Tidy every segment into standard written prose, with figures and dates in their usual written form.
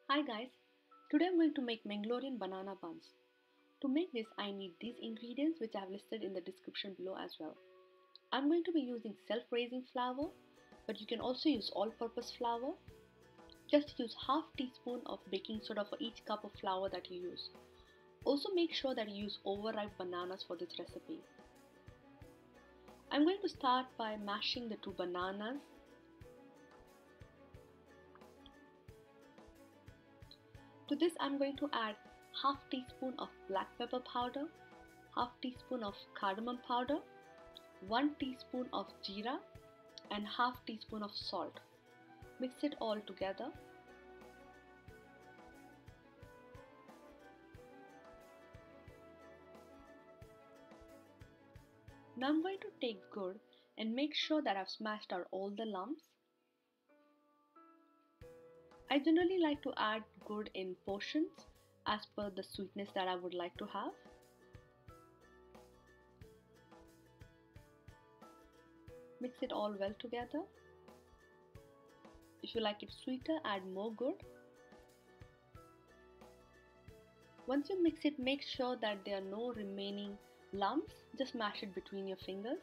Hi guys, today I'm going to make Mangalorean banana buns. To make this I need these ingredients which I have listed in the description below as well. I'm going to be using self-raising flour, but you can also use all-purpose flour. Just use half teaspoon of baking soda for each cup of flour that you use. Also make sure that you use overripe bananas for this recipe. I'm going to start by mashing the two bananas. To this I'm going to add half teaspoon of black pepper powder, half teaspoon of cardamom powder, 1 teaspoon of jeera and half teaspoon of salt. Mix it all together. Now I'm going to take Gudd and make sure that I've smashed out all the lumps. I generally like to add Gudd in portions as per the sweetness that I would like to have. Mix it all well together. If you like it sweeter, add more Gudd. Once you mix it, make sure that there are no remaining lumps. Just mash it between your fingers.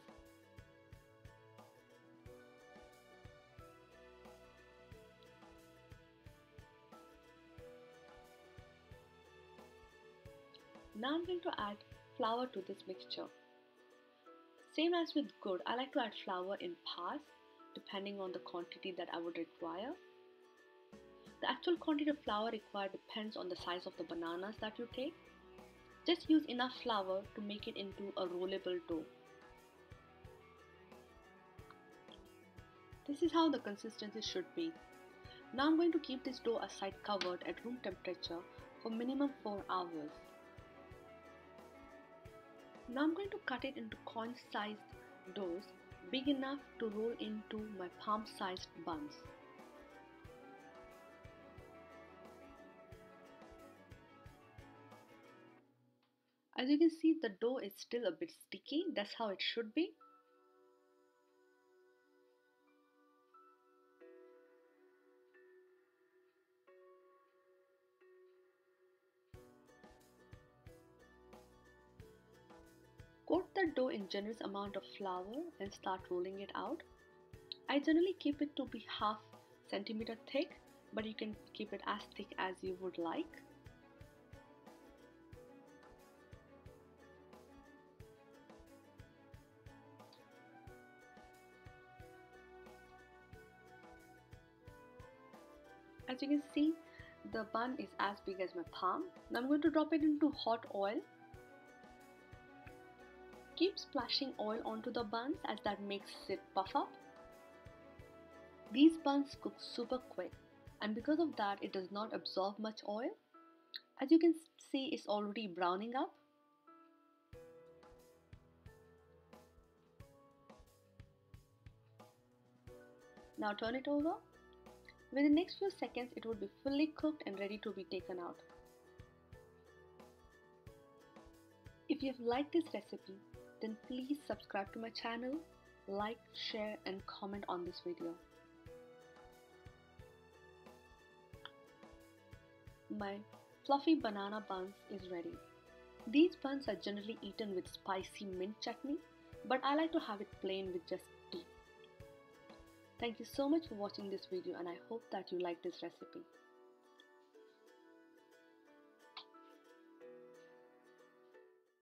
Now I'm going to add flour to this mixture. Same as with Gudd, I like to add flour in parts depending on the quantity that I would require. The actual quantity of flour required depends on the size of the bananas that you take. Just use enough flour to make it into a rollable dough. This is how the consistency should be. Now I'm going to keep this dough aside covered at room temperature for minimum 4 hours. Now I'm going to cut it into coin-sized doughs big enough to roll into my palm-sized buns. As you can see, the dough is still a bit sticky. That's how it should be. Coat the dough in generous amount of flour and start rolling it out. I generally keep it to be half centimeter thick, but you can keep it as thick as you would like. As you can see, the bun is as big as my palm. Now I'm going to drop it into hot oil. Keep splashing oil onto the buns as that makes it puff up. These buns cook super quick, and because of that it does not absorb much oil. As you can see, it's already browning up. Now turn it over. Within the next few seconds it would be fully cooked and ready to be taken out. If you have liked this recipe, then please subscribe to my channel, like, share and comment on this video. My fluffy banana buns is ready. These buns are generally eaten with spicy mint chutney, but I like to have it plain with just tea. Thank you so much for watching this video and I hope that you like this recipe.